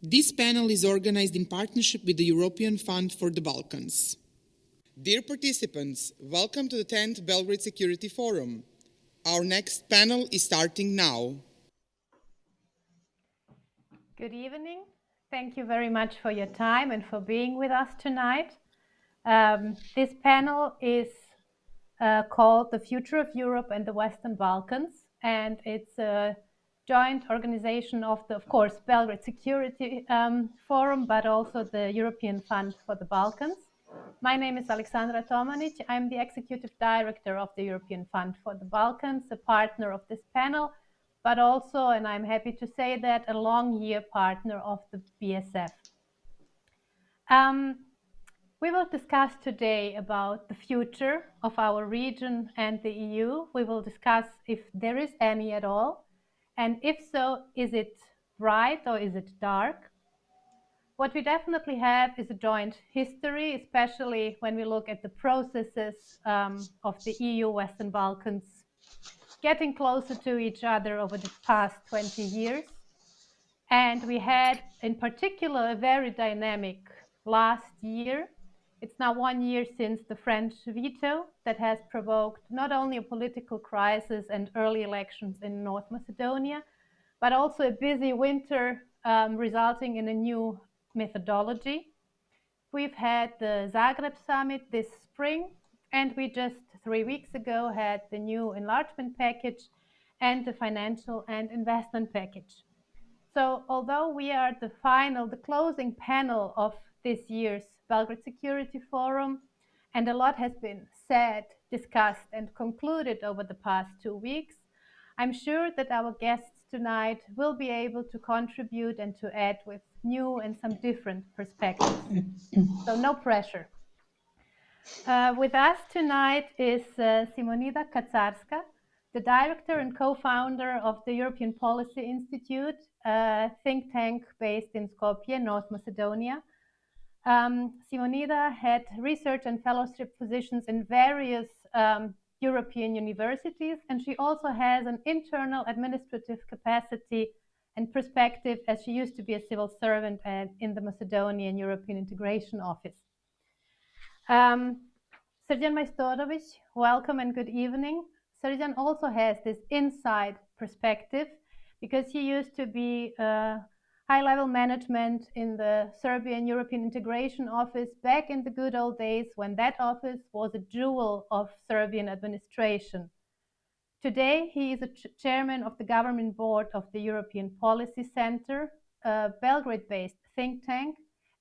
This panel is organized in partnership with the European Fund for the Balkans. Dear participants, welcome to the 10th Belgrade Security Forum. Our next panel is starting now. Good evening. Thank you very much for your time and for being with us tonight. This panel is called The Future of Europe and the Western Balkans, and it's a joint organization of the, of course, Belgrade Security Forum, but also the European Fund for the Balkans. My name is Aleksandra Tomanić. I'm the Executive Director of the European Fund for the Balkans, a partner of this panel, but also, and I'm happy to say that, a long-year partner of the BSF. We will discuss today about the future of our region and the EU. We will discuss if there is any at all, and if so, is it bright or is it dark? What we definitely have is a joint history, especially when we look at the processes of the EU Western Balkans getting closer to each other over the past 20 years. And we had, in particular, a very dynamic last year. It's now 1 year since the French veto that has provoked not only a political crisis and early elections in North Macedonia, but also a busy winter resulting in a new methodology. We've had the Zagreb summit this spring, and we just 3 weeks ago had the new enlargement package and the financial and investment package. So although we are the closing panel of this year's Belgrade Security Forum, and a lot has been said, discussed, and concluded over the past 2 weeks, I'm sure that our guests tonight will be able to contribute and to add with new and some different perspectives. So no pressure. With us tonight is Simonida Kazarska, the director and co-founder of the European Policy Institute, a think tank based in Skopje, North Macedonia. Simonida had research and fellowship positions in various European universities, and she also has an internal administrative capacity and perspective, as she used to be a civil servant in the Macedonian European Integration Office. Srđan Majstorović, welcome and good evening. Srđan also has this inside perspective because he used to be high-level management in the Serbian European Integration Office back in the good old days when that office was a jewel of Serbian administration. Today, he is a chairman of the government board of the European Policy Center, a Belgrade-based think tank,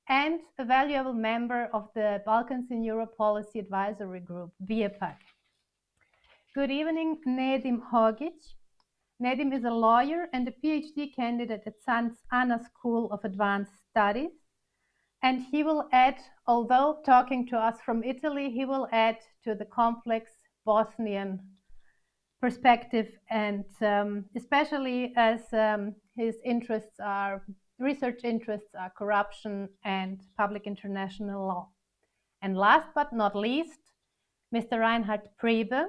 and a valuable member of the Balkans in Europe Policy Advisory Group, BiEPAG. Good evening, Nedim Hogić. Nedim is a lawyer and a PhD candidate at Sant's Anna School of Advanced Studies. And he will add, although talking to us from Italy, he will add to the complex Bosnian perspective, and especially as his research interests are corruption and public international law. And last but not least, Mr. Reinhard Priebe,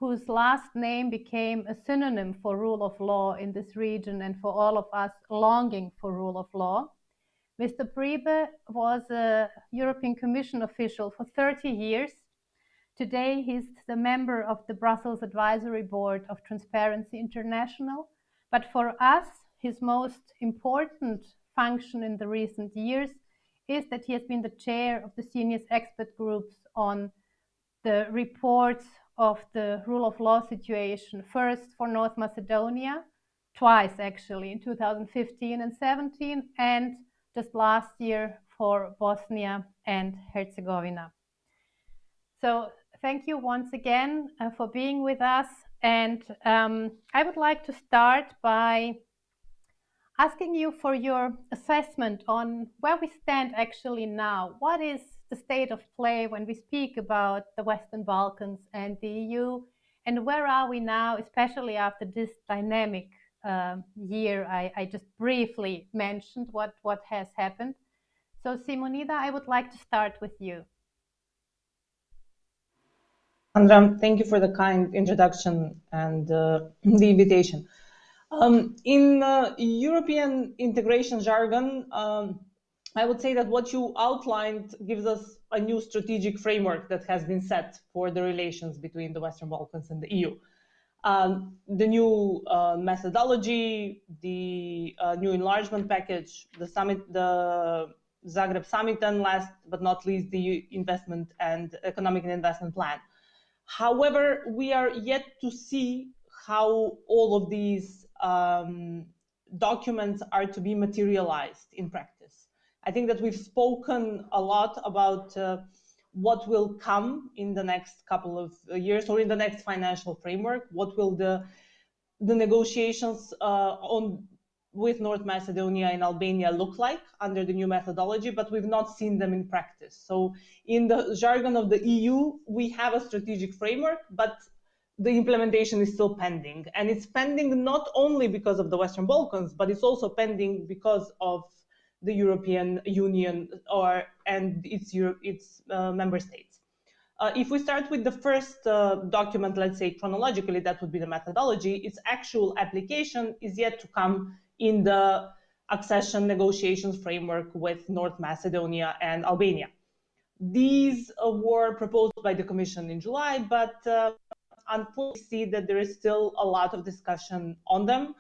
whose last name became a synonym for rule of law in this region and for all of us longing for rule of law. Mr. Priebe was a European Commission official for 30 years. Today, he's the member of the Brussels Advisory Board of Transparency International. But for us, his most important function in the recent years is that he has been the chair of the senior expert groups on the reports of the rule of law situation, first for North Macedonia, twice actually, in 2015 and 17, and just last year for Bosnia and Herzegovina. So thank you once again for being with us. And I would like to start by asking you for your assessment on where we stand actually now. What is the state of play when we speak about the Western Balkans and the EU, and where are we now, especially after this dynamic year I just briefly mentioned what has happened. So Simonida, I would like to start with you. Andra, thank you for the kind introduction and the invitation. In European integration jargon, I would say that what you outlined gives us a new strategic framework that has been set for the relations between the Western Balkans and the EU. The new methodology, the new enlargement package, the summit, the Zagreb summit, and last but not least, the investment and economic and investment plan. However, we are yet to see how all of these documents are to be materialized in practice. I think that we've spoken a lot about what will come in the next couple of years or in the next financial framework. What will the negotiations with North Macedonia and Albania look like under the new methodology, but we've not seen them in practice. So in the jargon of the EU, we have a strategic framework, but the implementation is still pending. And it's pending not only because of the Western Balkans, but it's also pending because of the European Union and its member states. If we start with the first document, let's say chronologically, that would be the methodology, its actual application is yet to come in the accession negotiations framework with North Macedonia and Albania. These were proposed by the Commission in July, but unfortunately we see that there is still a lot of discussion on them.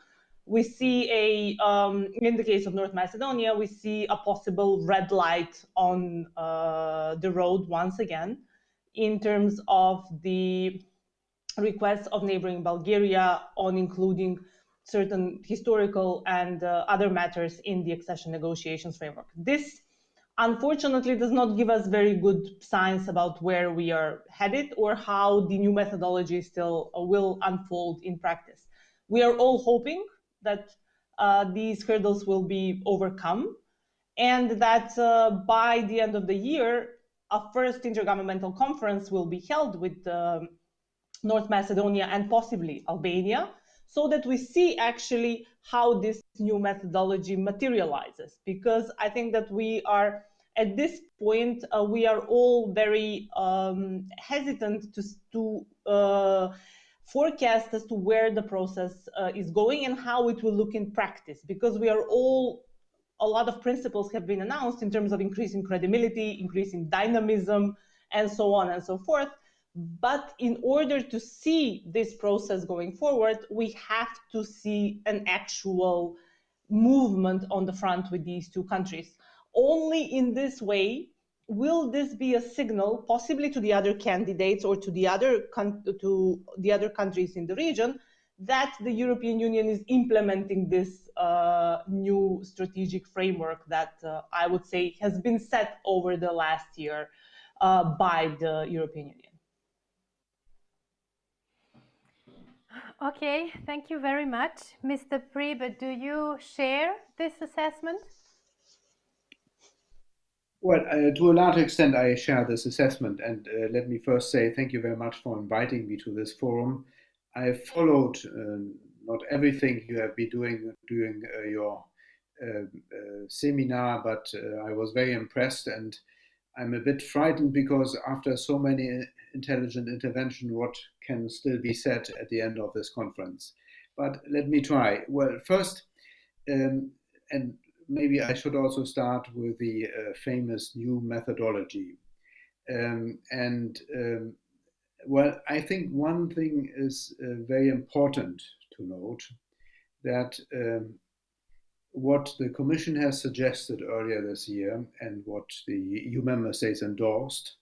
We see in the case of North Macedonia, we see a possible red light on the road once again in terms of the requests of neighboring Bulgaria on including certain historical and other matters in the accession negotiations framework. This, unfortunately, does not give us very good signs about where we are headed or how the new methodology still will unfold in practice. We are all hoping that these hurdles will be overcome and that by the end of the year, a first intergovernmental conference will be held with North Macedonia and possibly Albania, so that we see actually how this new methodology materializes. Because I think that we are, at this point, we are all very hesitant to forecast as to where the process is going and how it will look in practice, because a lot of principles have been announced in terms of increasing credibility, increasing dynamism, and so on and so forth. But in order to see this process going forward, we have to see an actual movement on the front with these two countries. Only in this way will this be a signal, possibly to the other candidates or to the other countries in the region, that the European Union is implementing this new strategic framework that I would say has been set over the last year by the European Union. Okay, thank you very much. Mr. Priebe, do you share this assessment? Well, to a large extent, I share this assessment. And let me first say thank you very much for inviting me to this forum. I followed not everything you have been doing during your seminar, but I was very impressed, and I'm a bit frightened because after so many intelligent interventions, what can still be said at the end of this conference? But let me try. Well, first, and maybe I should also start with the famous new methodology. Well, I think one thing is very important to note, that what the Commission has suggested earlier this year and what the EU member states endorsed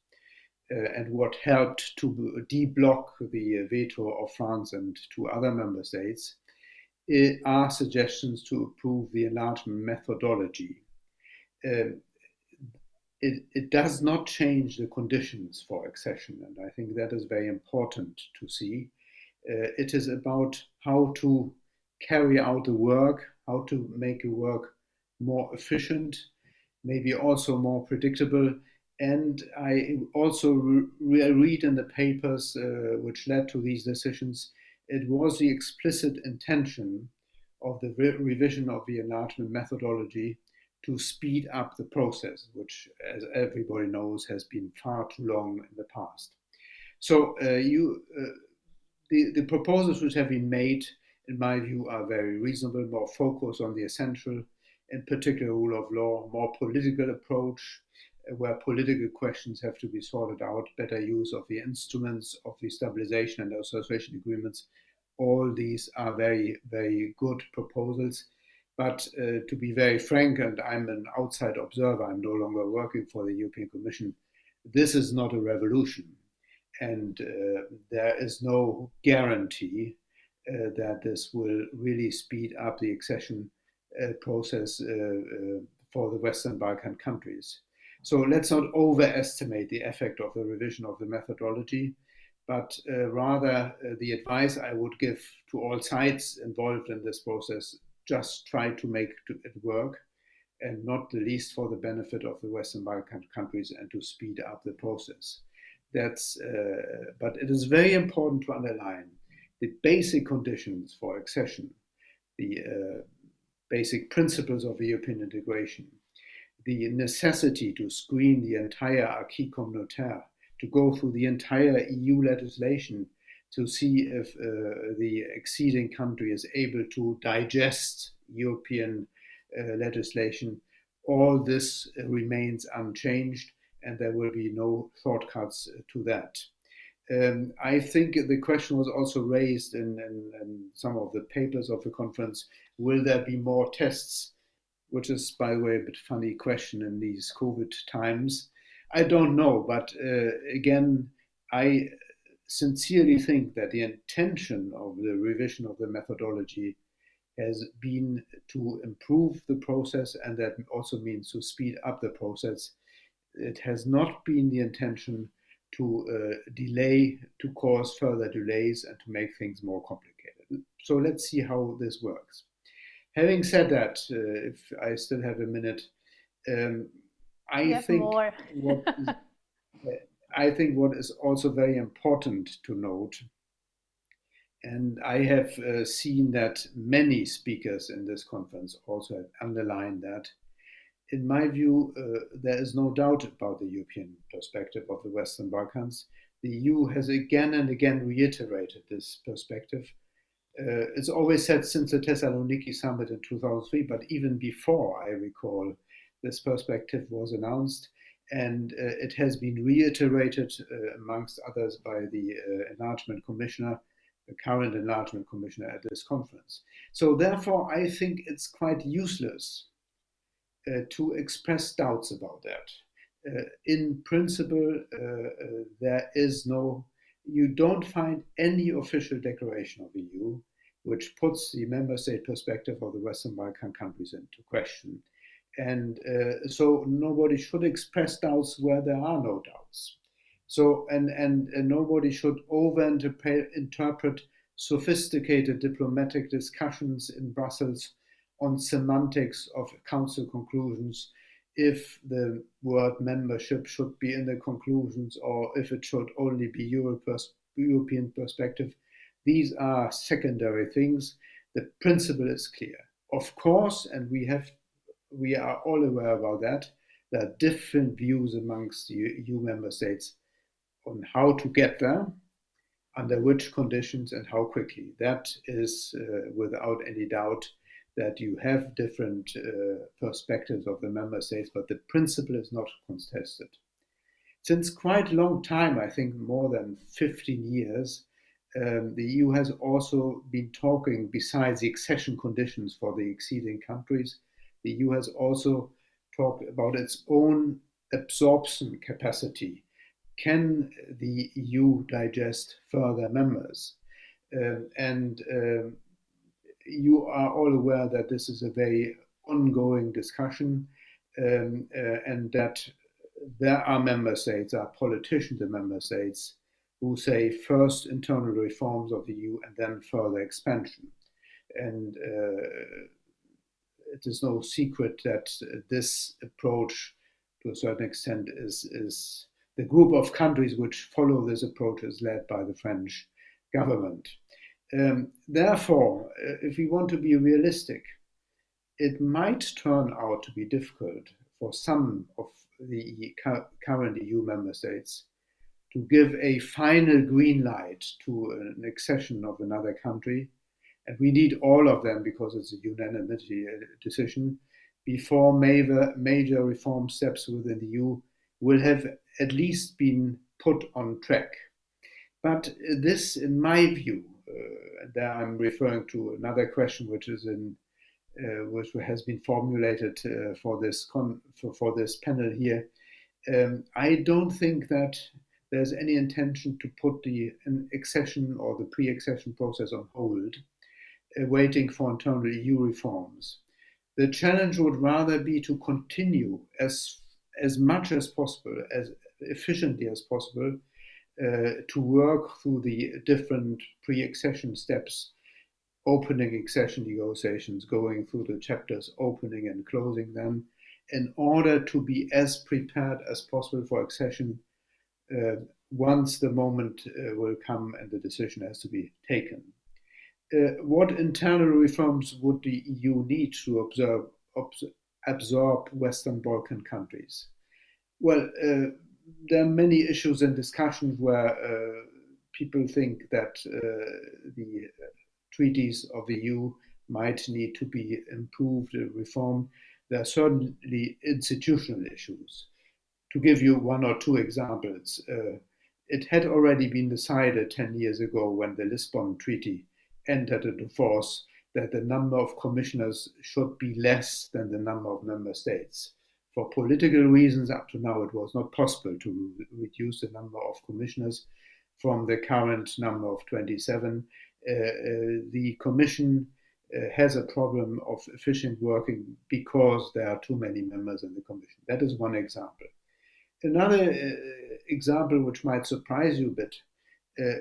and what helped to deblock the veto of France and two other member states are suggestions to improve the enlargement methodology. It does not change the conditions for accession, and I think that is very important to see. It is about how to carry out the work, how to make the work more efficient, maybe also more predictable. And I also read in the papers which led to these decisions, it was the explicit intention of the revision of the enlargement methodology to speed up the process, which, as everybody knows, has been far too long in the past. So the proposals which have been made in my view, are very reasonable, more focus on the essential, in particular rule of law, more political approach, where political questions have to be sorted out, better use of the instruments of the stabilization and association agreements. All these are very, very good proposals. But to be very frank, and I'm an outside observer, I'm no longer working for the European Commission, this is not a revolution. And there is no guarantee that this will really speed up the accession process for the Western Balkan countries. So let's not overestimate the effect of the revision of the methodology, but rather the advice I would give to all sides involved in this process, just try to make it work, and not the least for the benefit of the Western Balkan countries, and to speed up the process. But it is very important to underline the basic conditions for accession, the basic principles of European integration, the necessity to screen the entire acquis communautaire, to go through the entire EU legislation to see if the acceding country is able to digest European legislation. All this remains unchanged, and there will be no shortcuts to that. I think the question was also raised in some of the papers of the conference, will there be more tests? Which is, by the way, a bit funny question in these COVID times. I don't know, but again, I sincerely think that the intention of the revision of the methodology has been to improve the process, and that also means to speed up the process. It has not been the intention to delay, to cause further delays and to make things more complicated. So let's see how this works. Having said that, if I still have a minute, I think what is also very important to note, and I have seen that many speakers in this conference also have underlined that, in my view, there is no doubt about the European perspective of the Western Balkans. The EU has again and again reiterated this perspective. It's always said since the Thessaloniki summit in 2003, but even before, I recall, this perspective was announced, and it has been reiterated, amongst others, by the enlargement commissioner, the current enlargement commissioner at this conference. So therefore, I think it's quite useless to express doubts about that. In principle, there is no, you don't find any official declaration of the EU which puts the member state perspective of the Western Balkan countries into question. And so nobody should express doubts where there are no doubts. So, and nobody should overinterpret sophisticated diplomatic discussions in Brussels on semantics of council conclusions, if the word membership should be in the conclusions or if it should only be European perspective. These are secondary things. The principle is clear. Of course, and we are all aware about that, there are different views amongst the EU member states on how to get there, under which conditions and how quickly. That is without any doubt that you have different perspectives of the member states, but the principle is not contested. Since quite a long time, I think more than 15 years, the EU has also been talking, besides the accession conditions for the acceding countries, the EU has also talked about its own absorption capacity. Can the EU digest further members? You are all aware that this is a very ongoing discussion, and that there are member states, are politicians in member states who say first internal reforms of the EU and then further expansion. And it is no secret that this approach, to a certain extent, is the group of countries which follow this approach is led by the French government. Therefore, if we want to be realistic, it might turn out to be difficult for some of the current EU member states to give a final green light to an accession of another country And we need all of them because it's a unanimity decision before major reform steps within the EU will have at least been put on track. But this, in my view, there I'm referring to another question which has been formulated for this panel here. I don't think that there's any intention to put the accession or the pre-accession process on hold, waiting for internal EU reforms. The challenge would rather be to continue as much as possible, as efficiently as possible, to work through the different pre-accession steps, opening accession negotiations, going through the chapters, opening and closing them, in order to be as prepared as possible for accession once the moment will come and the decision has to be taken. What internal reforms would the EU need to absorb Western Balkan countries? Well, there are many issues in discussion where people think that the treaties of the EU might need to be improved, reformed. There are certainly institutional issues. To give you one or two examples, it had already been decided 10 years ago when the Lisbon Treaty entered into force that the number of commissioners should be less than the number of member states. For political reasons, up to now, it was not possible to reduce the number of commissioners from the current number of 27. The Commission has a problem of efficient working because there are too many members in the Commission. That is one example. Another example which might surprise you a bit,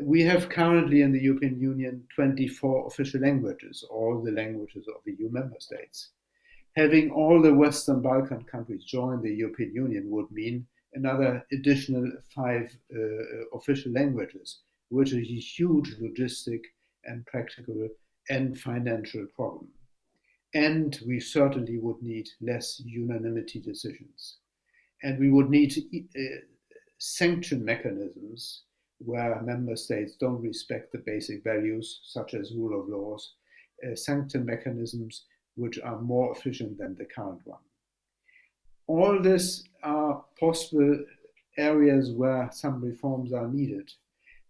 we have currently in the European Union 24 official languages, all the languages of the EU member states. Having all the Western Balkan countries join the European Union would mean another additional 5 official languages, which is a huge logistic and practical and financial problem. And we certainly would need less unanimity decisions. And we would need sanction mechanisms where member states don't respect the basic values, such as rule of laws, sanction mechanisms which are more efficient than the current one. All this are possible areas where some reforms are needed.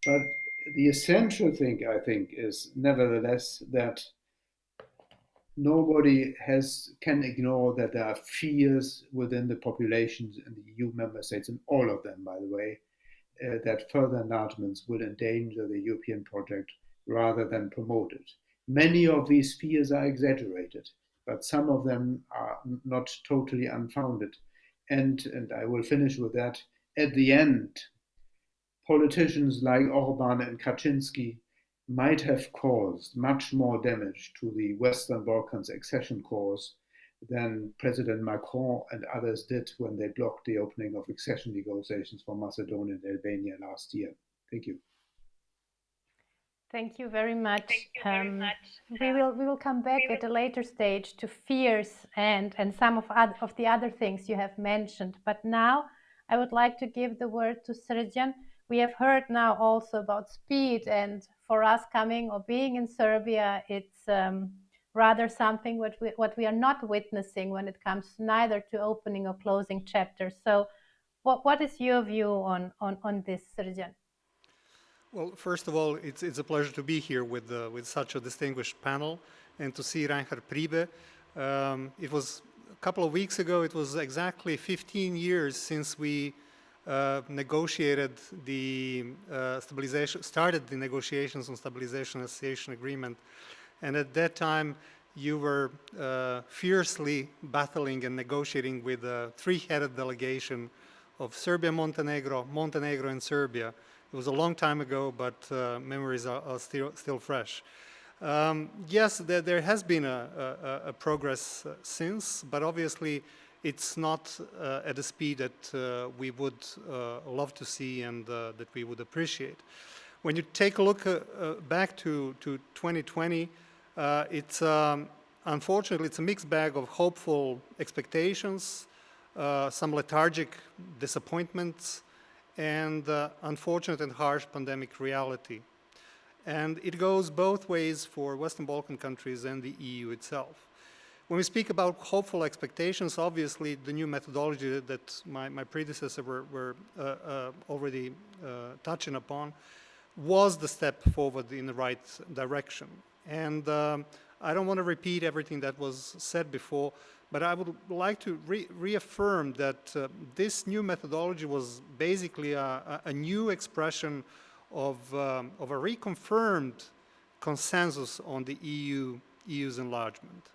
But the essential thing, I think, is nevertheless that nobody can ignore that there are fears within the populations in the EU member states, and all of them, by the way, that further enlargements will endanger the European project rather than promote it. Many of these fears are exaggerated, but some of them are not totally unfounded. And I will finish with that. At the end, politicians like Orban and Kaczynski might have caused much more damage to the Western Balkans accession cause than President Macron and others did when they blocked the opening of accession negotiations for Macedonia and Albania last year. Thank you. Thank you very much. We will come back at a later stage to fears and some of the other things you have mentioned. But now I would like to give the word to Srđan. We have heard now also about speed, and for us coming or being in Serbia, it's rather something what we are not witnessing when it comes neither to opening or closing chapters. So what is your view on this, Srđan? Well, first of all, it's a pleasure to be here with such a distinguished panel and to see Reinhard Priebe. It was a couple of weeks ago, it was exactly 15 years since we started the negotiations on Stabilization and Association Agreement. And at that time, you were fiercely battling and negotiating with a three-headed delegation of Serbia, Montenegro, and Serbia. It was a long time ago, but memories are still fresh. Yes, there has been a progress since, but obviously it's not at the speed that we would love to see and that we would appreciate. When you take a look back to 2020, it's unfortunately it's a mixed bag of hopeful expectations, some lethargic disappointments, and unfortunate and harsh pandemic reality. And it goes both ways for Western Balkan countries and the EU itself. When we speak about hopeful expectations, obviously the new methodology that my predecessor were already touching upon was the step forward in the right direction. And I don't want to repeat everything that was said before, but I would like to reaffirm that this new methodology was basically a new expression of a reconfirmed consensus on the EU's enlargement.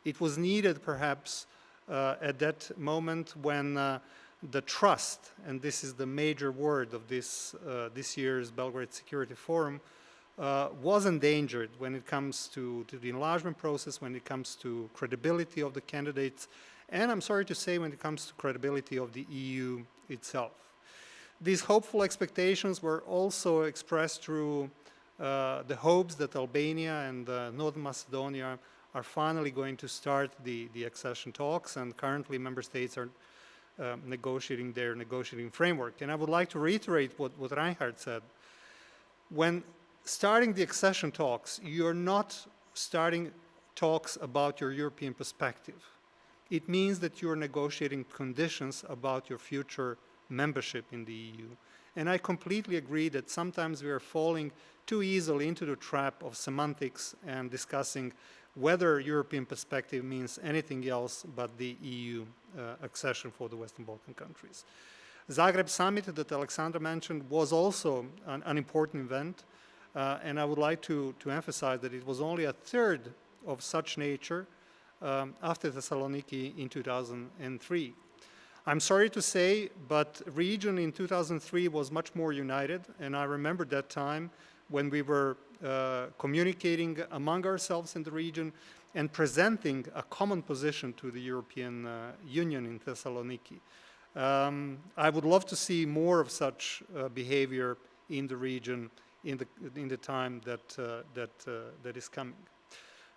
It was needed perhaps at that moment when the trust, and this is the major word of this year's Belgrade Security Forum, was endangered when it comes to the enlargement process, when it comes to credibility of the candidates, and I'm sorry to say when it comes to credibility of the EU itself. These hopeful expectations were also expressed through the hopes that Albania and Northern Macedonia are finally going to start the accession talks, and currently member states are negotiating their negotiating framework. And I would like to reiterate what Reinhard said. When starting the accession talks, you're not starting talks about your European perspective. It means that you're negotiating conditions about your future membership in the EU. And I completely agree that sometimes we are falling too easily into the trap of semantics and discussing whether European perspective means anything else but the EU accession for the Western Balkan countries. Zagreb summit that Aleksandra mentioned was also an important event, and I would like to emphasize that it was only a third of such nature after Thessaloniki in 2003. I'm sorry to say, but region in 2003 was much more united, and I remember that time when we were communicating among ourselves in the region and presenting a common position to the European Union in Thessaloniki. I would love to see more of such behavior in the region in the time that is coming.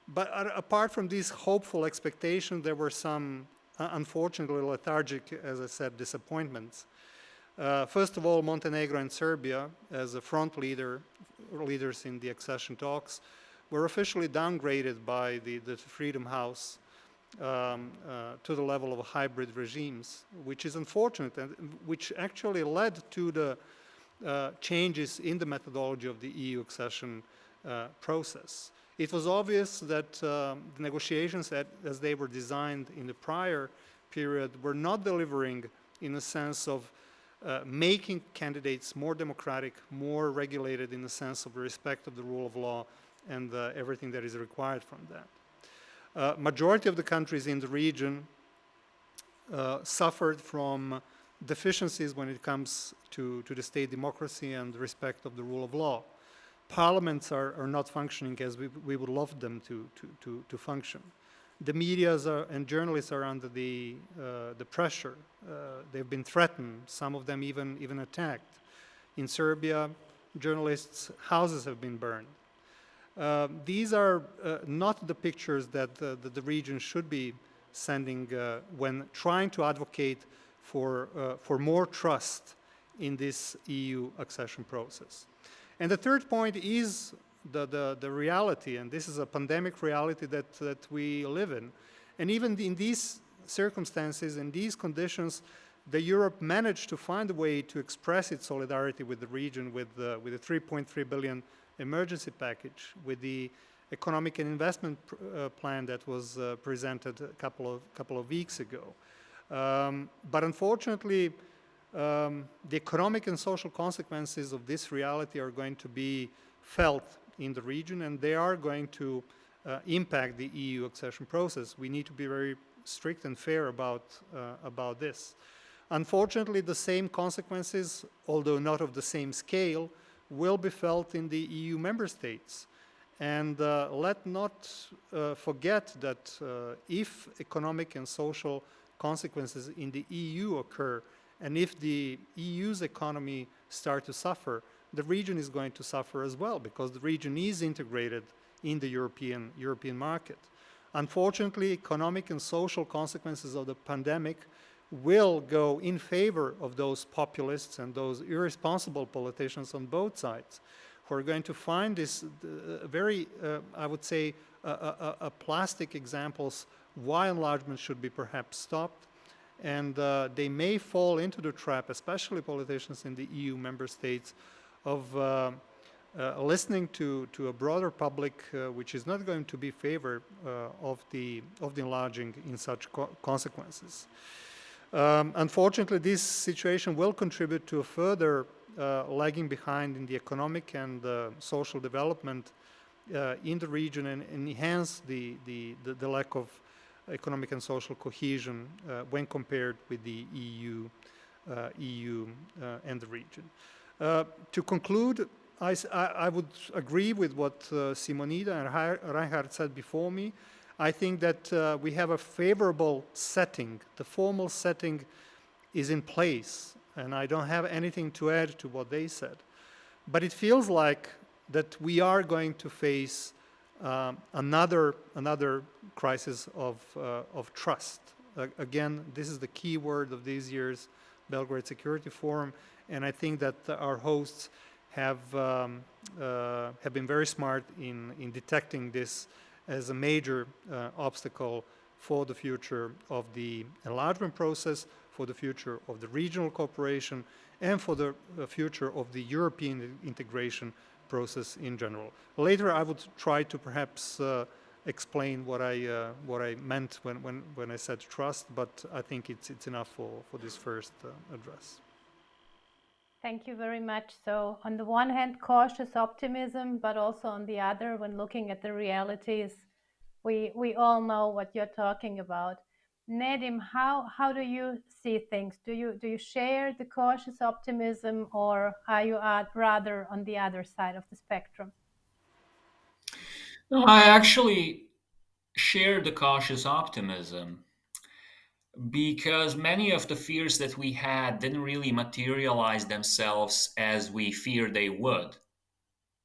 But apart from these hopeful expectations, there were some unfortunately lethargic, as I said, disappointments. First of all, Montenegro and Serbia, as a front leaders in the accession talks, were officially downgraded by the Freedom House to the level of hybrid regimes, which is unfortunate and which actually led to the changes in the methodology of the EU accession process. It was obvious that the negotiations as they were designed in the prior period were not delivering in the sense of making candidates more democratic, more regulated in the sense of respect of the rule of law and everything that is required from that. Majority of the countries in the region suffered from deficiencies when it comes to the state democracy and the respect of the rule of law. Parliaments are not functioning as we would love them to function. The media and journalists are under the pressure. They've been threatened, some of them even attacked. In Serbia, journalists' houses have been burned. These are not the pictures that the region should be sending when trying to advocate for more trust in this EU accession process. And the third point is the reality, and this is a pandemic reality that we live in. And even in these circumstances, in these conditions, Europe managed to find a way to express its solidarity with the region with the 3.3 billion emergency package, with the economic and investment plan that was presented a couple of weeks ago. But unfortunately, the economic and social consequences of this reality are going to be felt in the region, and they are going to impact the EU accession process. We need to be very strict and fair about this. Unfortunately, the same consequences, although not of the same scale, will be felt in the EU member states. And let not forget that if economic and social consequences in the EU occur, and if the EU's economy starts to suffer, the region is going to suffer as well, because the region is integrated in the European market. Unfortunately, economic and social consequences of the pandemic will go in favor of those populists and those irresponsible politicians on both sides who are going to find this very, I would say, plastic examples why enlargement should be perhaps stopped. And they may fall into the trap, especially politicians in the EU member states, of listening to a broader public which is not going to be favor of the enlarging in such consequences. Unfortunately, this situation will contribute to a further lagging behind in the economic and social development in the region, and enhance the lack of economic and social cohesion when compared with the EU and the region. To conclude, I would agree with what Simonida and Reinhard said before me. I think that we have a favorable setting. The formal setting is in place, and I don't have anything to add to what they said. But it feels like that we are going to face another crisis of trust. Again, this is the key word of this year's Belgrade Security Forum, and I think that our hosts have been very smart in detecting this as a major obstacle for the future of the enlargement process, for the future of the regional cooperation, and for the future of the European integration process in general. Later, I would try to perhaps explain what I meant when I said trust, but I think it's enough for this first address. Thank you very much. So on the one hand, cautious optimism, but also on the other, when looking at the realities, we all know what you're talking about. Nedim, how do you see things? Do you share the cautious optimism, or are you rather on the other side of the spectrum? No, I actually share the cautious optimism, because many of the fears that we had didn't really materialize themselves as we feared they would.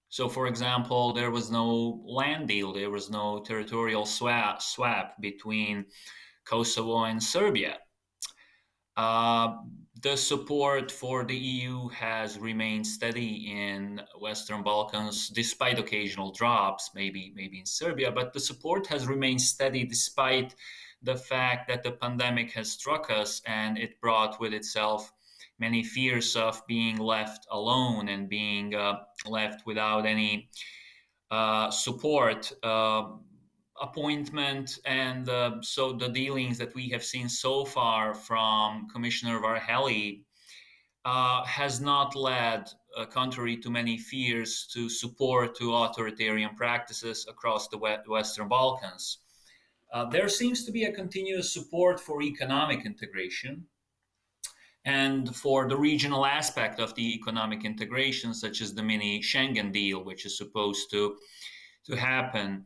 So, for example, there was no land deal, there was no territorial swap between Kosovo and Serbia. The support for the EU has remained steady in Western Balkans, despite occasional drops, maybe in Serbia, but the support has remained steady despite the fact that the pandemic has struck us, and it brought with itself many fears of being left alone and being left without any support, appointment, and so the dealings that we have seen so far from Commissioner Varhelyi has not led, contrary to many fears, to support to authoritarian practices across the Western Balkans. There seems to be a continuous support for economic integration and for the regional aspect of the economic integration, such as the mini Schengen deal, which is supposed to happen.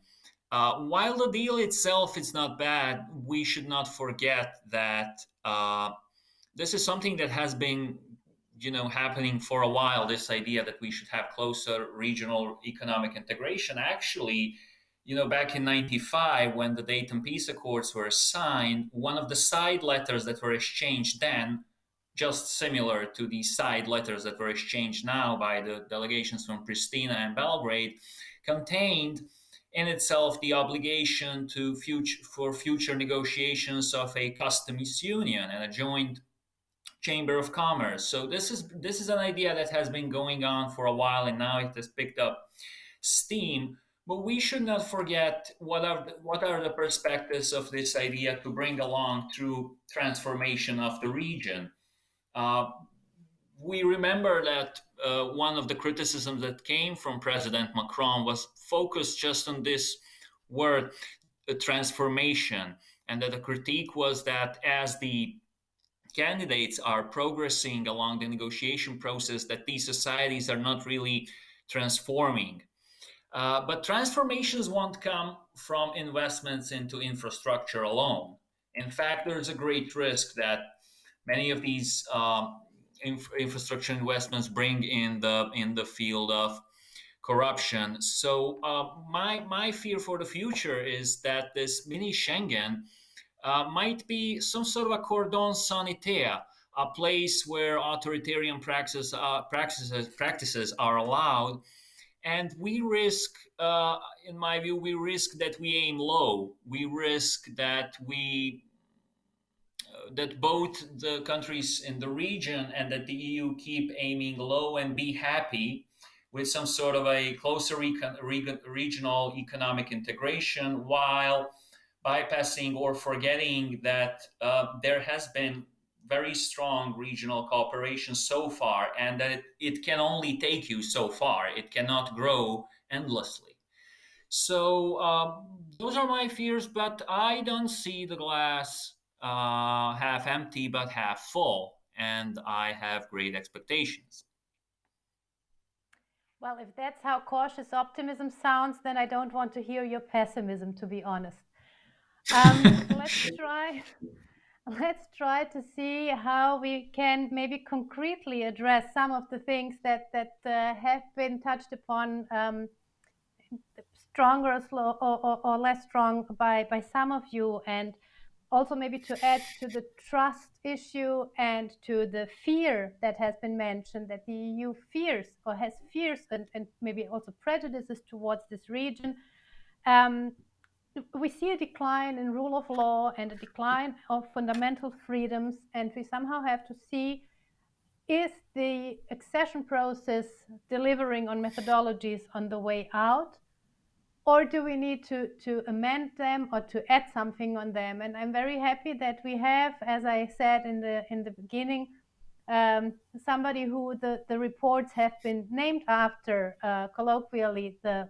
While the deal itself is not bad, we should not forget that this is something that has been, happening for a while. This idea that we should have closer regional economic integration. Actually, back in '95, when the Dayton Peace Accords were signed, one of the side letters that were exchanged then, just similar to the side letters that were exchanged now by the delegations from Pristina and Belgrade, contained in itself the obligation for future negotiations of a customs union and a joint chamber of commerce. So this is an idea that has been going on for a while, and now it has picked up steam. But we should not forget what are the perspectives of this idea to bring along through transformation of the region. We remember that one of the criticisms that came from President Macron was focused just on this word, transformation, and that the critique was that as the candidates are progressing along the negotiation process, that these societies are not really transforming. But transformations won't come from investments into infrastructure alone. In fact, there's a great risk that many of these infrastructure investments bring in the field of corruption. So my fear for the future is that this mini Schengen might be some sort of a cordon sanitaire, a place where authoritarian practices are allowed, And we risk, in my view, we risk that we aim low. We risk that that both the countries in the region and that the EU keep aiming low and be happy with some sort of a closer regional economic integration, while bypassing or forgetting that there has been very strong regional cooperation so far, and that it can only take you so far. It cannot grow endlessly. So those are my fears, but I don't see the glass half empty, but half full, and I have great expectations. Well, if that's how cautious optimism sounds, then I don't want to hear your pessimism, to be honest. Let's try to see how we can maybe concretely address some of the things that have been touched upon, stronger or less strong by some of you, and also maybe to add to the trust issue and to the fear that has been mentioned, that the EU fears or has fears and maybe also prejudices towards this region. We see a decline in rule of law and a decline of fundamental freedoms, and we somehow have to see, is the accession process delivering on methodologies on the way out, or do we need to amend them or to add something on them? And I'm very happy that we have, as I said in the beginning, somebody who the reports have been named after, colloquially, the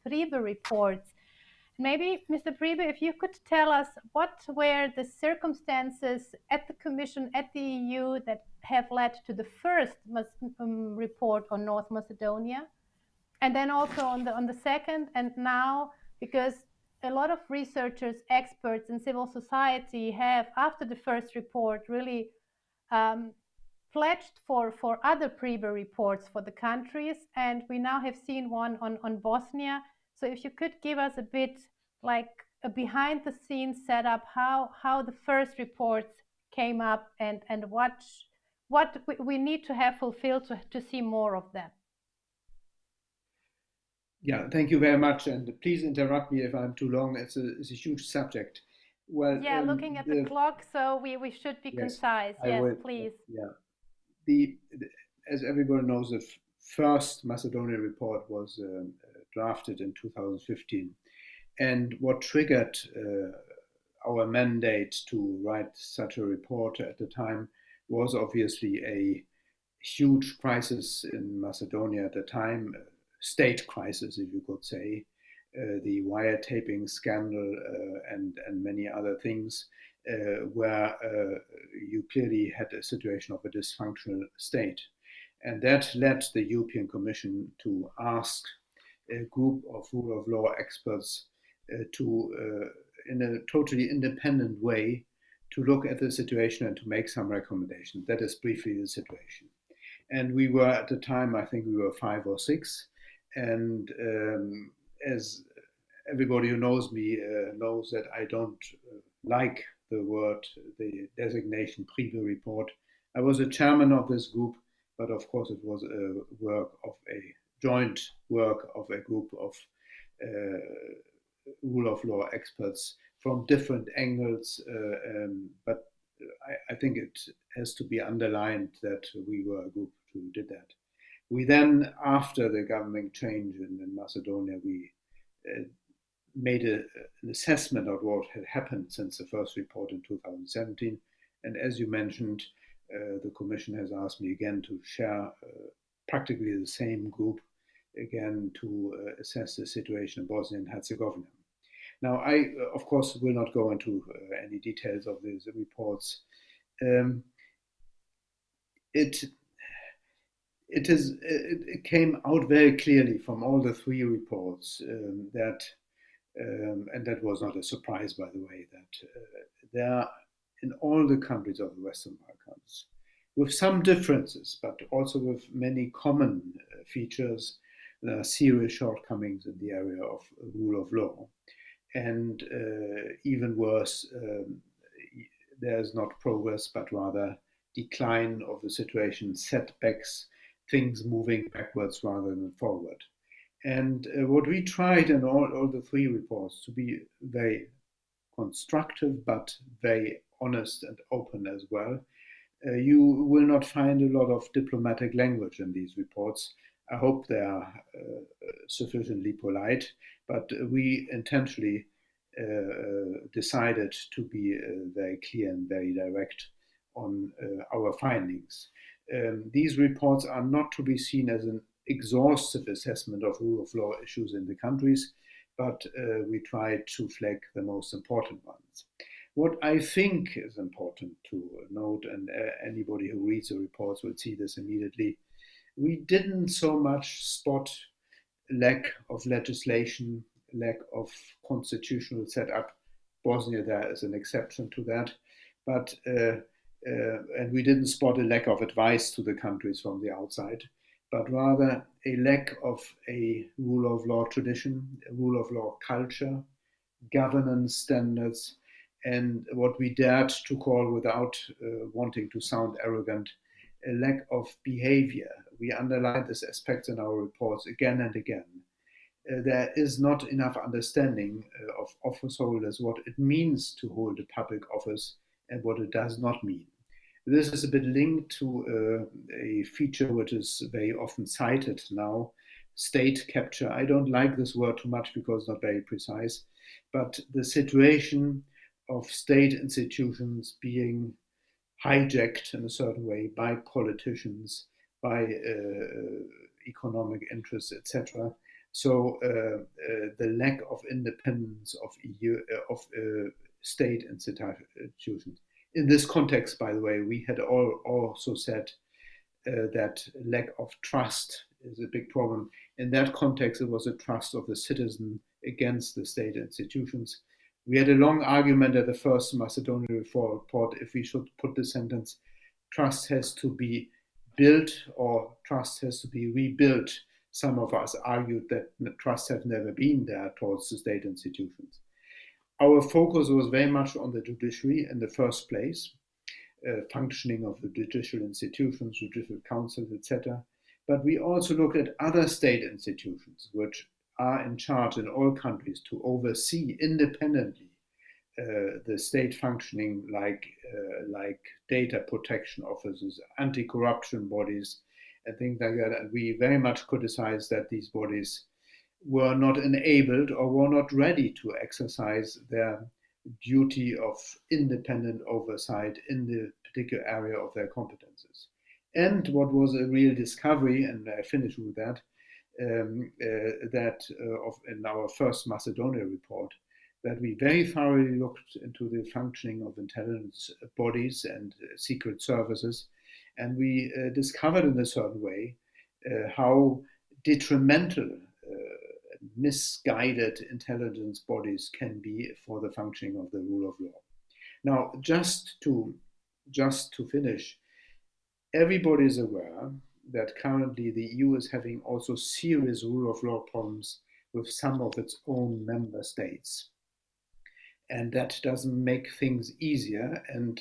Priebe reports. Maybe, Mr. Priebe, if you could tell us what were the circumstances at the Commission, at the EU, that have led to the first report on North Macedonia, and then also on the second, and now, because a lot of researchers, experts, and civil society have, after the first report, really pledged for other Priebe reports for the countries, and we now have seen one on Bosnia. So if you could give us a bit like a behind the scenes setup, how the first reports came up, and what we need to have fulfilled to see more of them. Yeah, thank you very much, and please interrupt me if I'm too long. It's a huge subject. Well, yeah, looking at the clock, so we should be concise. Yes, please. Yeah, as everybody knows, the first Macedonia report was drafted in 2015, and what triggered our mandate to write such a report at the time was obviously a huge crisis in Macedonia at the time. State crisis, if you could say, the wiretapping scandal and many other things, where you clearly had a situation of a dysfunctional state. And that led the European Commission to ask a group of rule of law experts to, in a totally independent way, to look at the situation and to make some recommendations. That is briefly the situation. And we were at the time, I think we were 5 or 6. And as everybody who knows me knows that I don't like the designation Priebe report. I was a chairman of this group, but of course it was a joint work of a group of rule of law experts from different angles. But I think it has to be underlined that we were a group who did that. We then, after the government change in Macedonia, we made an assessment of what had happened since the first report in 2017. And as you mentioned, the Commission has asked me again to share practically the same group again to assess the situation in Bosnia and Herzegovina. Now, I, of course, will not go into any details of these reports. It came out very clearly from all the 3 reports that, and that was not a surprise, by the way, that there, in all the countries of the Western Balkans, with some differences, but also with many common features, there are serious shortcomings in the area of rule of law. And even worse, there's not progress, but rather decline of the situation, setbacks, things moving backwards rather than forward. And what we tried in all the three reports to be very constructive, but very honest and open as well. You will not find a lot of diplomatic language in these reports. I hope they are sufficiently polite, but we intentionally decided to be very clear and very direct on our findings. These reports are not to be seen as an exhaustive assessment of rule of law issues in the countries, but we try to flag the most important ones. What I think is important to note, and anybody who reads the reports will see this immediately, we didn't so much spot lack of legislation, lack of constitutional setup. Bosnia there is an exception to that, but and we didn't spot a lack of advice to the countries from the outside, but rather a lack of a rule of law tradition, a rule of law culture, governance standards, and what we dared to call, without wanting to sound arrogant, a lack of behavior. We underline this aspect in our reports again and again. There is not enough understanding of office holders, what it means to hold a public office and what it does not mean. This is a bit linked to a feature which is very often cited now, state capture. I don't like this word too much because it's not very precise, but the situation of state institutions being hijacked in a certain way by politicians, by economic interests, etc. So the lack of independence of state institutions. In this context, by the way, we had also said that lack of trust is a big problem. In that context, it was a trust of the citizen against the state institutions. We had a long argument at the first Macedonia Report if we should put the sentence, trust has to be built or trust has to be rebuilt. Some of us argued that trust has never been there towards the state institutions. Our focus was very much on the judiciary in the first place, functioning of the judicial institutions, judicial councils, etc. But we also looked at other state institutions which are in charge in all countries to oversee independently the state functioning, like data protection offices, anti-corruption bodies, and things like that. And we very much criticized that these bodies were not enabled or were not ready to exercise their duty of independent oversight in the particular area of their competences. And what was a real discovery, and I finish with that, in our first Macedonia report, that we very thoroughly looked into the functioning of intelligence bodies and secret services, and we discovered in a certain way how detrimental misguided intelligence bodies can be for the functioning of the rule of law. Now, just to finish, everybody is aware that currently the EU is having also serious rule of law problems with some of its own member states. And that doesn't make things easier. And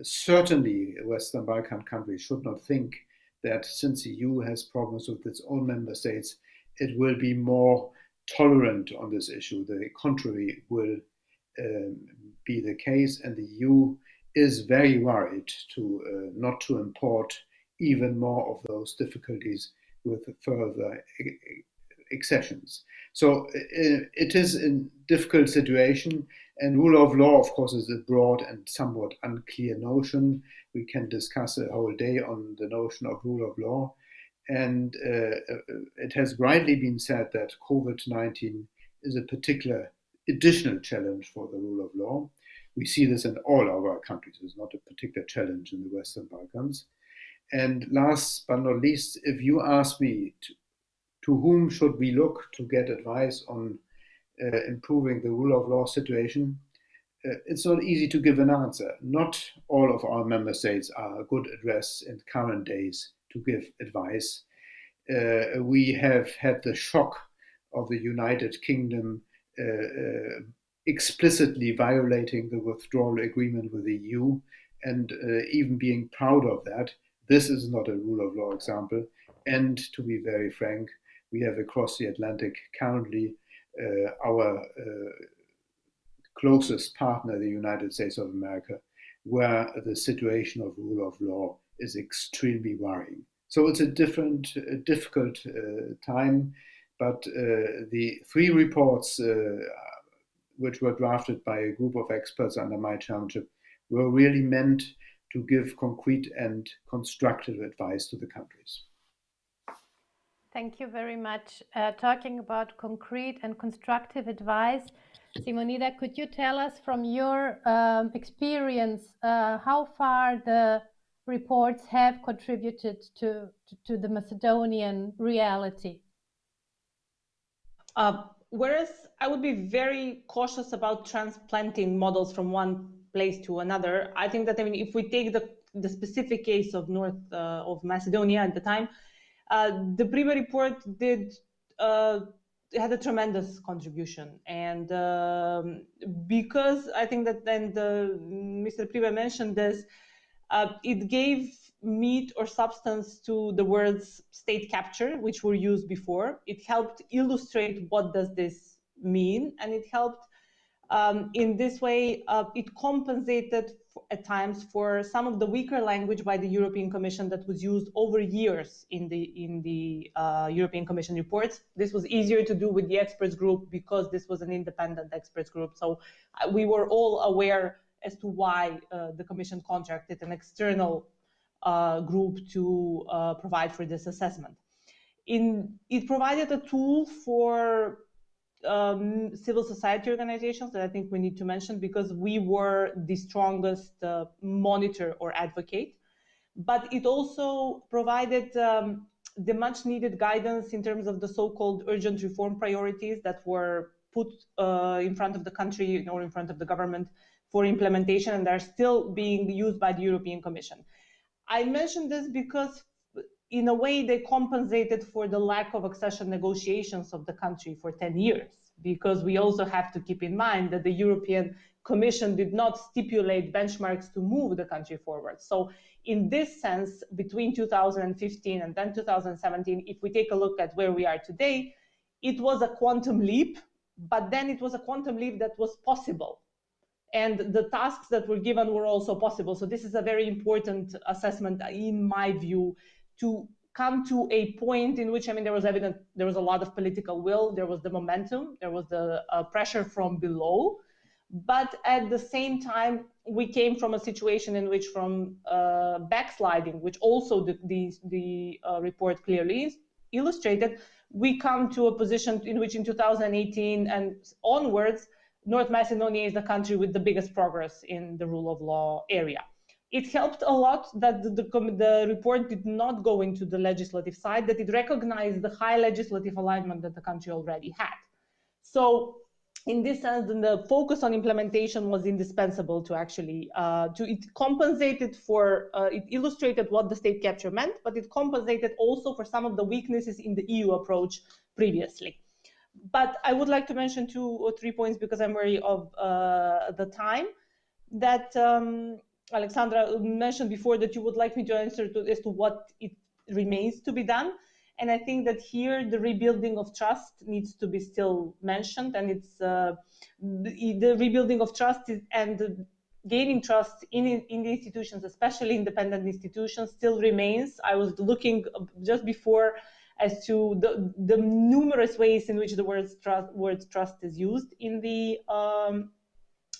certainly Western Balkan countries should not think that since the EU has problems with its own member states, it will be more tolerant on this issue. The contrary will be the case, and the EU is very worried to not to import even more of those difficulties with further accessions. So it is a difficult situation, and rule of law, of course, is a broad and somewhat unclear notion. We can discuss a whole day on the notion of rule of law. And it has rightly been said that COVID-19 is a particular additional challenge for the rule of law. We see this in all our countries. It's not a particular challenge in the Western Balkans. And last but not least, if you ask me to whom should we look to get advice on improving the rule of law situation, it's not easy to give an answer. Not all of our member states are a good address in current days to give advice. We have had the shock of the United Kingdom explicitly violating the withdrawal agreement with the EU and even being proud of that. This is not a rule of law example. And to be very frank, we have across the Atlantic currently our closest partner, the United States of America, where the situation of rule of law is extremely worrying. So it's a difficult time, but the 3 reports which were drafted by a group of experts under my chairmanship were really meant to give concrete and constructive advice to the countries. Thank you very much. Talking about concrete and constructive advice, Simonida, could you tell us from your experience how far the reports have contributed to the Macedonian reality? Whereas I would be very cautious about transplanting models from one place to another, I think that, I mean, if we take the specific case of North of Macedonia at the time, the Priebe report had a tremendous contribution, and because I think that then Mr. Priebe mentioned this, it gave meat or substance to the words state capture, which were used before. It helped illustrate what does this mean, and it helped in this way, it compensated at times for some of the weaker language by the European Commission that was used over years in the European Commission reports. This was easier to do with the experts group because this was an independent experts group. So we were all aware as to why the Commission contracted an external group to provide for this assessment. It provided a tool for civil society organizations that I think we need to mention, because we were the strongest monitor or advocate, but it also provided the much needed guidance in terms of the so-called urgent reform priorities that were put in front of the country or in front of the government for implementation, and are still being used by the European Commission. I mention this because in a way, they compensated for the lack of accession negotiations of the country for 10 years, because we also have to keep in mind that the European Commission did not stipulate benchmarks to move the country forward. So in this sense, between 2015 and then 2017, if we take a look at where we are today, it was a quantum leap, but then it was a quantum leap that was possible. And the tasks that were given were also possible. So this is a very important assessment, in my view, to come to a point in which, I mean, there was a lot of political will, there was the momentum, there was the pressure from below, but at the same time, we came from a situation in which from backsliding, which also the report clearly illustrated, we come to a position in which in 2018 and onwards, North Macedonia is the country with the biggest progress in the rule of law area. It helped a lot that the report did not go into the legislative side, that it recognized the high legislative alignment that the country already had. So in this sense, the focus on implementation was indispensable to actually, it compensated for, it illustrated what the state capture meant, but it compensated also for some of the weaknesses in the EU approach previously. But I would like to mention 2 or 3 points, because I'm wary of the time, that Aleksandra mentioned before that you would like me to answer as to what it remains to be done. And I think that here the rebuilding of trust needs to be still mentioned, and it's the rebuilding of trust and gaining trust in the institutions, especially independent institutions, still remains. I was looking just before as to the numerous ways in which the word trust is used in the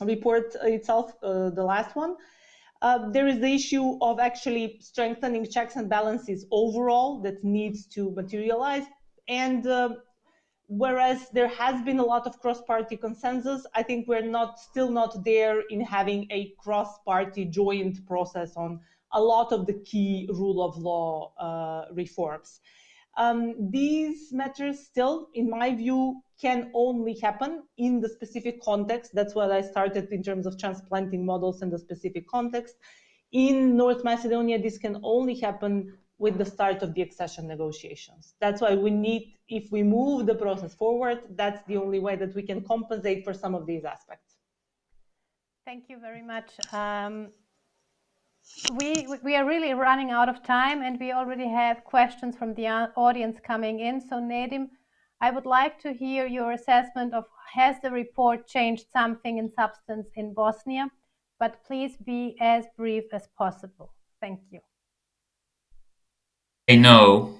report itself, the last one. There is the issue of actually strengthening checks and balances overall that needs to materialize. And whereas there has been a lot of cross-party consensus, I think we're still not there in having a cross-party joint process on a lot of the key rule of law reforms. These matters still, in my view, can only happen in the specific context. That's what I started in terms of transplanting models in the specific context. In North Macedonia, this can only happen with the start of the accession negotiations. That's why we need, if we move the process forward, that's the only way that we can compensate for some of these aspects. Thank you very much. We are really running out of time, and we already have questions from the audience coming in. So Nedim, I would like to hear your assessment of, has the report changed something in substance in Bosnia? But please be as brief as possible. Thank you. No,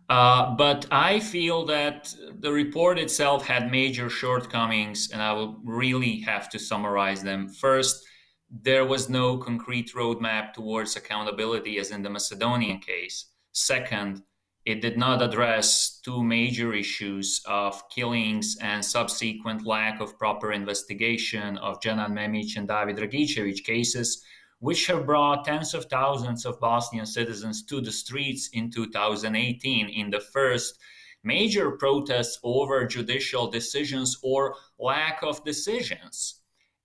but I feel that the report itself had major shortcomings, and I will really have to summarize them. First, there was no concrete roadmap towards accountability, as in the Macedonian case. Second, it did not address two major issues of killings and subsequent lack of proper investigation of Dženan Memić and David Dragicević cases, which have brought tens of thousands of Bosnian citizens to the streets in 2018 in the first major protests over judicial decisions or lack of decisions.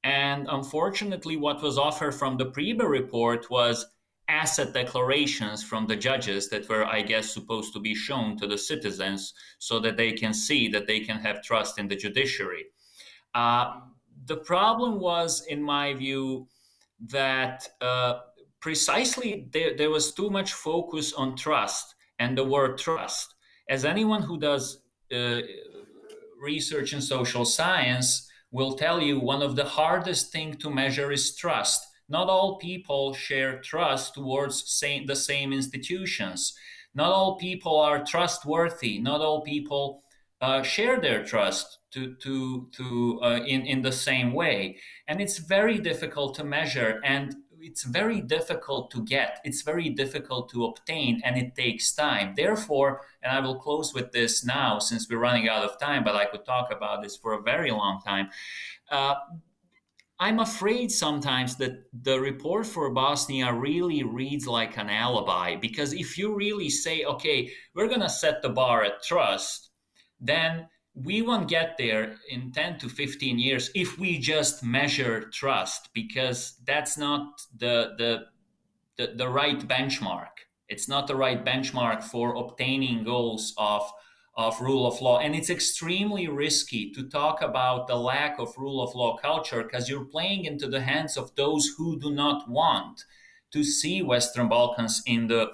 And unfortunately, what was offered from the Priebe report was asset declarations from the judges that were, I guess, supposed to be shown to the citizens so that they can see that they can have trust in the judiciary. The problem was, in my view, that precisely there was too much focus on trust and the word trust. As anyone who does research in social science will tell you, one of the hardest things to measure is trust. Not all people share trust towards the same institutions. Not all people are trustworthy. Not all people share their trust in the same way. And it's very difficult to measure, and it's very difficult to get. It's very difficult to obtain, and it takes time. Therefore, and I will close with this now since we're running out of time, but I could talk about this for a very long time. I'm afraid sometimes that the report for Bosnia really reads like an alibi, because if you really say, okay, we're going to set the bar at trust, then we won't get there in 10 to 15 years if we just measure trust, because that's not the right benchmark. It's not the right benchmark for obtaining goals of rule of law. And it's extremely risky to talk about the lack of rule of law culture, because you're playing into the hands of those who do not want to see Western Balkans in the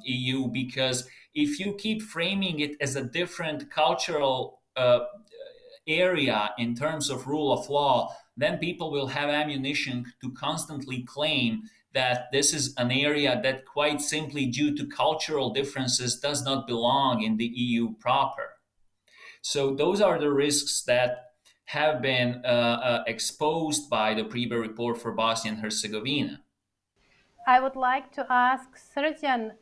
EU, because if you keep framing it as a different cultural area in terms of rule of law, then people will have ammunition to constantly claim that this is an area that quite simply due to cultural differences does not belong in the EU proper. So those are the risks that have been exposed by the Priebe report for Bosnia and Herzegovina. I would like to ask Srđan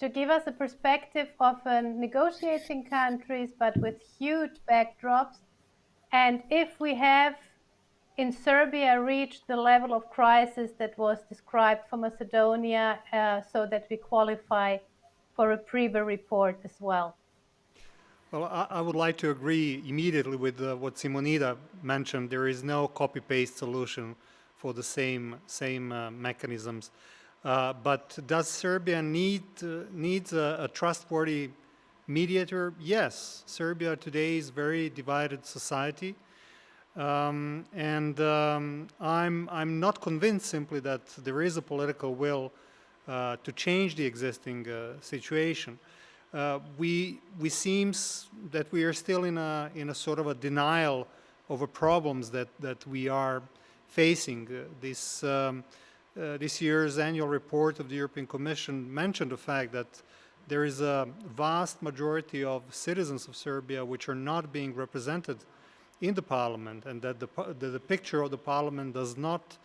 to give us a perspective of negotiating countries, but with huge backdrops. And if we have in Serbia reached the level of crisis that was described for Macedonia, so that we qualify for a Priebe report as well. Well, I would like to agree immediately with what Simonida mentioned. There is no copy-paste solution for the same mechanisms. But does Serbia needs a trustworthy mediator? Yes. Serbia today is a very divided society. I'm not convinced simply that there is a political will to change the existing situation. We seems that we are still in a sort of a denial over problems that we are facing. This year's annual report of the European Commission mentioned the fact that there is a vast majority of citizens of Serbia which are not being represented in the parliament, and that the picture of the parliament does not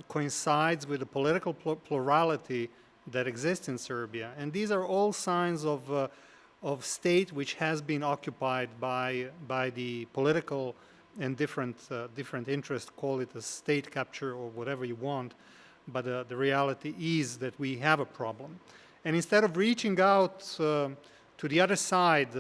coincides with the political plurality that exists in Serbia. And these are all signs of state which has been occupied by the political and different interests. Call it a state capture or whatever you want, but the reality is that we have a problem. And instead of reaching out to the other side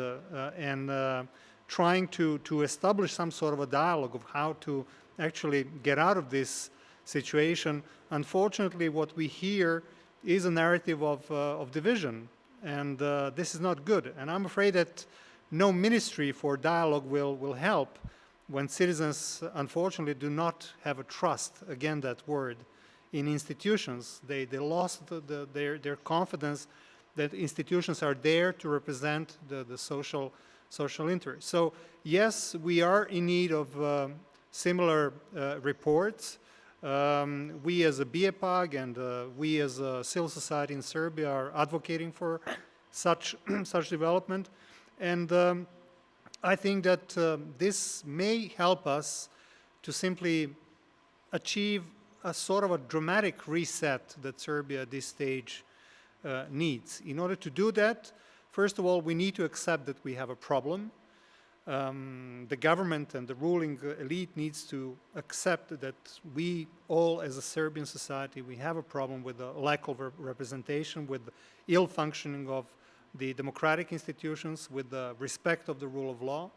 and trying to establish some sort of a dialogue of how to actually get out of this situation, unfortunately what we hear is a narrative of division, and this is not good. And I'm afraid that no ministry for dialogue will help when citizens, unfortunately, do not have a trust, again that word, in institutions. They lost their confidence that institutions are there to represent the social interest. So yes, we are in need of similar reports. We as a BiEPAG and we as a civil society in Serbia are advocating for such development. And I think that this may help us to simply achieve a sort of a dramatic reset that Serbia at this stage needs. In order to do that, first of all, we need to accept that we have a problem. The government and the ruling elite needs to accept that we all as a Serbian society, we have a problem with the lack of representation, with the ill functioning of the democratic institutions, with the respect of the rule of law.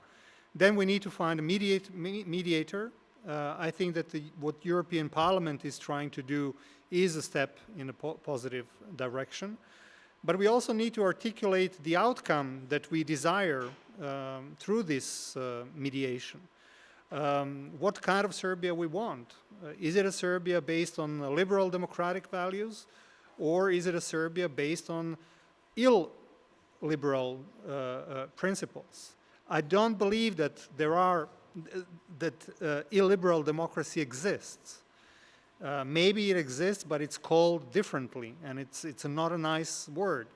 Then we need to find a mediator. I think that what European Parliament is trying to do is a step in a positive direction. But we also need to articulate the outcome that we desire through this mediation. What kind of Serbia we want? Is it a Serbia based on liberal democratic values, or is it a Serbia based on illiberal principles? I don't believe that illiberal democracy exists. Maybe it exists, but it's called differently, and it's not a nice word.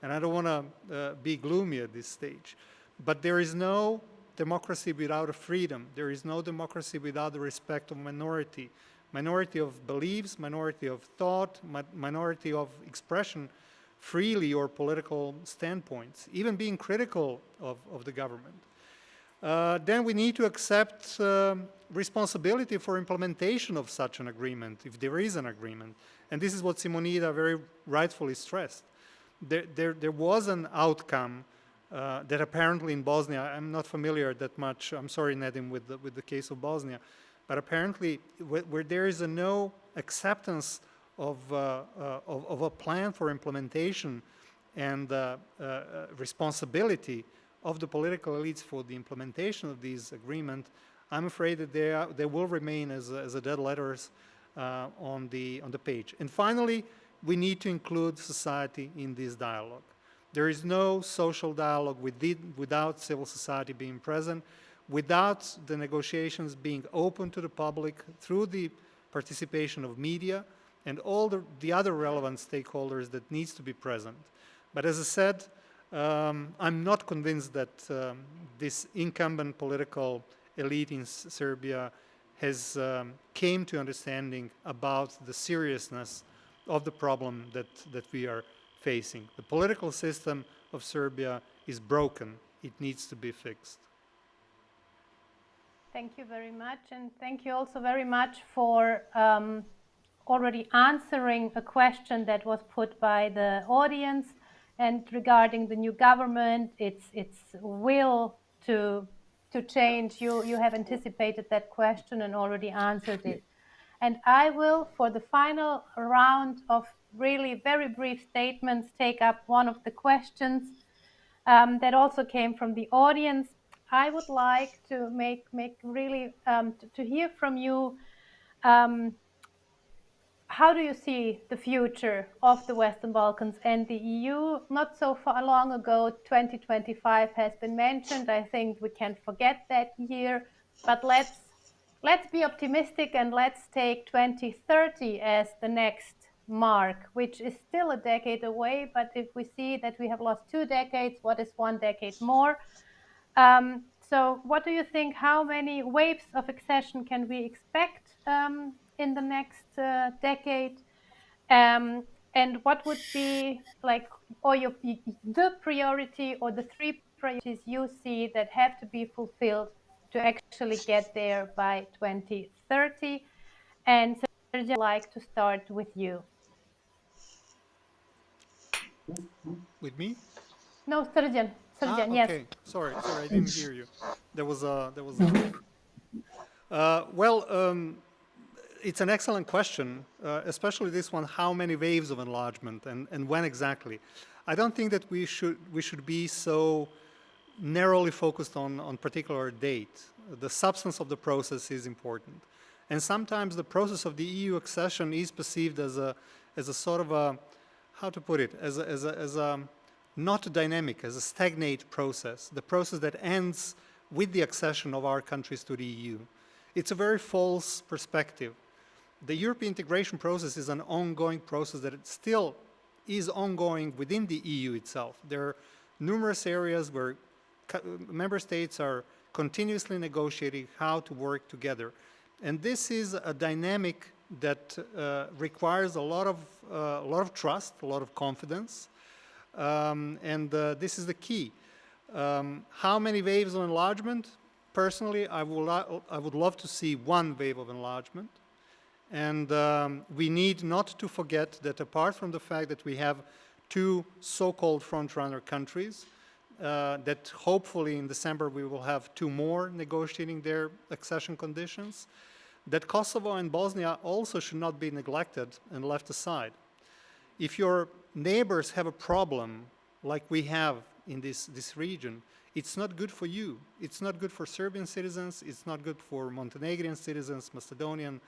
And I don't want to be gloomy at this stage. But there is no democracy without a freedom. There is no democracy without the respect of minority. Minority of beliefs, minority of thought, minority of expression freely your political standpoints, even being critical of the government. Then we need to accept responsibility for implementation of such an agreement, if there is an agreement. And this is what Simonida very rightfully stressed. There was an outcome that apparently in Bosnia, I'm not familiar that much, I'm sorry, Nedim, with the case of Bosnia, but apparently where there is no acceptance of a plan for implementation and responsibility of the political elites for the implementation of these agreements, I'm afraid that they will remain as dead letters on the page. And finally, we need to include society in this dialogue. There is no social dialogue without civil society being present, without the negotiations being open to the public through the participation of media and all the other relevant stakeholders that needs to be present. But as I said, I'm not convinced that this incumbent political elite in Serbia has came to understanding about the seriousness of the problem that we are facing. The political system of Serbia is broken. It needs to be fixed. Thank you very much, and thank you also very much for already answering a question that was put by the audience and regarding the new government, its will to change. You have anticipated that question and already answered it. And I will, for the final round of really very brief statements, take up one of the questions that also came from the audience. I would like to make really to hear from you. How do you see the future of the Western Balkans and the EU? Not so far long ago, 2025 has been mentioned. I think we can't forget that year, but let's be optimistic and let's take 2030 as the next mark, which is still a decade away. But if we see that we have lost 2 decades, what is 1 decade more? So what do you think? How many waves of accession can we expect in the next decade? And what would be like, or the priority or the 3 priorities you see that have to be fulfilled to actually get there by 2030? And Srđan, I'd like to start with you. With me? No, Srđan. Srđan, yes. Okay. Sorry, I didn't hear you. There was it's an excellent question, especially this one, how many waves of enlargement and when exactly? I don't think that we should be so narrowly focused on particular date. the substance of the process is important. And sometimes the process of the EU accession is perceived as a sort of a, how to put it, as a not dynamic, as a stagnate process, the process that ends with the accession of our countries to the EU. It's a very false perspective. The European integration process is an ongoing process that it still is ongoing within the EU itself. There are numerous areas where member states are continuously negotiating how to work together. And this is a dynamic that requires a lot of trust, a lot of confidence, and this is the key. How many waves of enlargement? Personally, I would love to see one wave of enlargement. And we need not to forget that apart from the fact that we have two so-called front-runner countries, that hopefully in December we will have two more negotiating their accession conditions, that Kosovo and Bosnia also should not be neglected and left aside. If your neighbors have a problem like we have in this region, it's not good for you. It's not good for Serbian citizens. It's not good for Montenegrin citizens, Macedonian,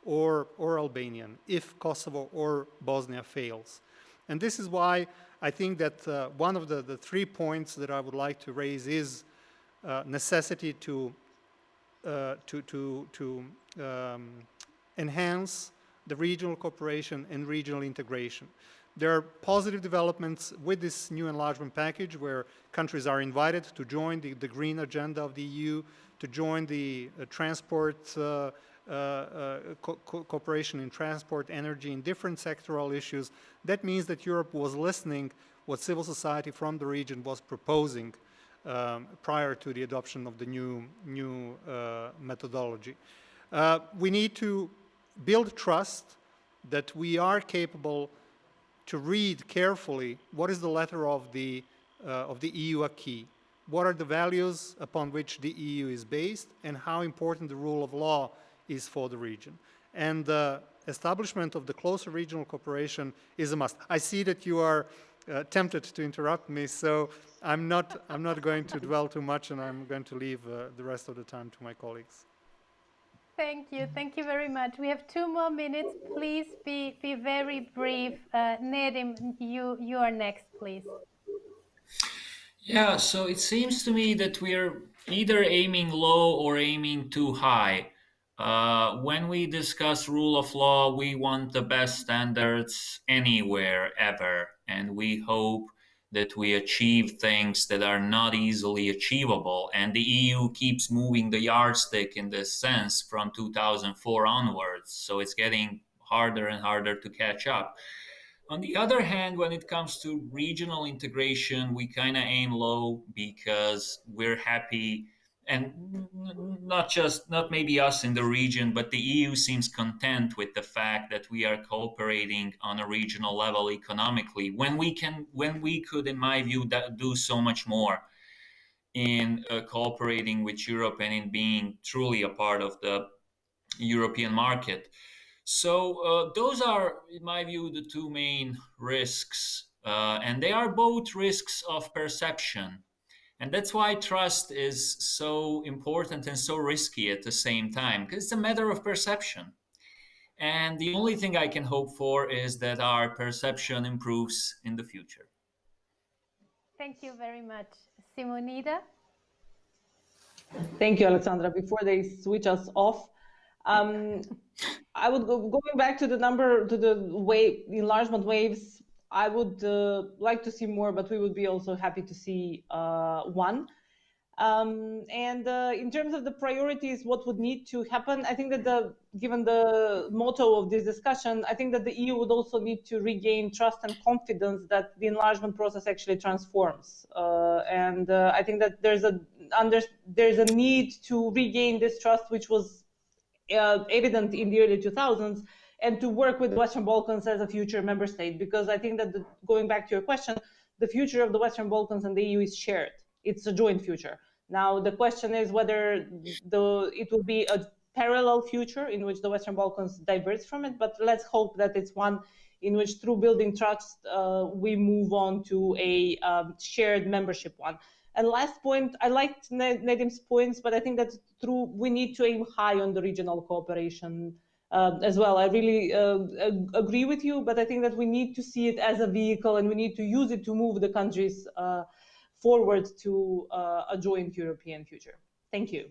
or Albanian, if Kosovo or Bosnia fails. And this is why I think that one of the 3 points that I would like to raise is necessity to enhance the regional cooperation and regional integration. There are positive developments with this new enlargement package where countries are invited to join the green agenda of the EU, to join the transport cooperation in transport, energy, in different sectoral issues. That means that Europe was listening what civil society from the region was proposing prior to the adoption of the new methodology. We need to build trust that we are capable to read carefully what is the letter of the EU acquis, what are the values upon which the EU is based, and how important the rule of law is for the region. And the establishment of the closer regional cooperation is a must. I see that you are tempted to interrupt me, so I'm not going to dwell too much, and I'm going to leave the rest of the time to my colleagues. Thank you very much. We have 2 more minutes. Please be very brief. Nedim, you are next, please. Yeah, so it seems to me that we're either aiming low or aiming too high. When we discuss rule of law, we want the best standards anywhere, ever, and we hope that we achieve things that are not easily achievable. And the EU keeps moving the yardstick in this sense from 2004 onwards, so it's getting harder and harder to catch up. On the other hand, when it comes to regional integration, we kind of aim low because we're happy, and not maybe us in the region, but the EU seems content with the fact that we are cooperating on a regional level economically when we could, in my view, do so much more in cooperating with Europe and in being truly a part of the European market. So those are, in my view, the 2 main risks, and they are both risks of perception. And that's why trust is so important and so risky at the same time, because it's a matter of perception. And the only thing I can hope for is that our perception improves in the future. Thank you very much. Simonida? Thank you, Aleksandra. Before they switch us off, I would going back to the enlargement waves. I would like to see more, but we would be also happy to see one. And in terms of the priorities, what would need to happen, I think that given the motto of this discussion, I think that the EU would also need to regain trust and confidence that the enlargement process actually transforms. And I think that there's a need to regain this trust, which was evident in the early 2000s, and to work with the Western Balkans as a future member state, because I think that going back to your question, the future of the Western Balkans and the EU is shared. It's a joint future. Now, the question is whether it will be a parallel future in which the Western Balkans diverge from it, but let's hope that it's one in which, through building trust, we move on to a shared membership one. And last point, I liked Nedim's points, but I think that we need to aim high on the regional cooperation as well. I really agree with you, but I think that we need to see it as a vehicle, and we need to use it to move the countries forward to a joint European future. Thank you.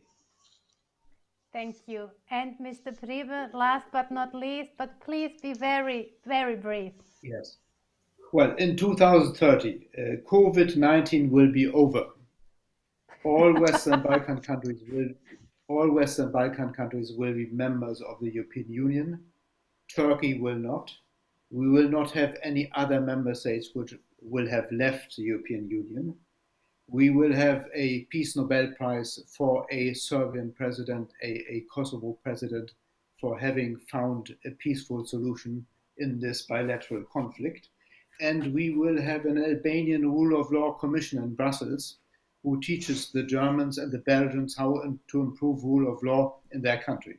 Thank you. And Mr. Priebe, last but not least, but please be very, very brief. Yes. Well, in 2030, COVID-19 will be over. All Western Balkan countries will be members of the European Union. Turkey will not. We will not have any other member states which will have left the European Union. We will have a Peace Nobel Prize for a Serbian president, a Kosovo president, for having found a peaceful solution in this bilateral conflict. And we will have an Albanian rule of law commission in Brussels who teaches the Germans and the Belgians how to improve rule of law in their country.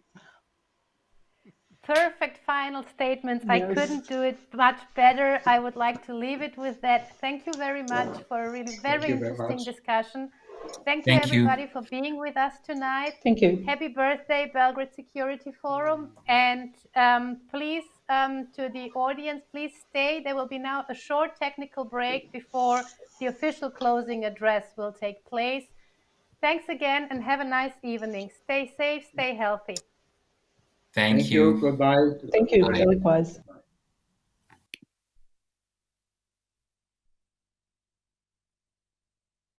Perfect final statements. Yes. I couldn't do it much better. I would like to leave it with that. Thank you very much for a really very interesting discussion. Thank you everybody for being with us tonight. Thank you. Happy birthday, Belgrade Security Forum. And please, to the audience, please stay. There will be now a short technical break before the official closing address will take place. Thanks again and have a nice evening. Stay safe, stay healthy. Thank you. Goodbye. Thank you. Likewise.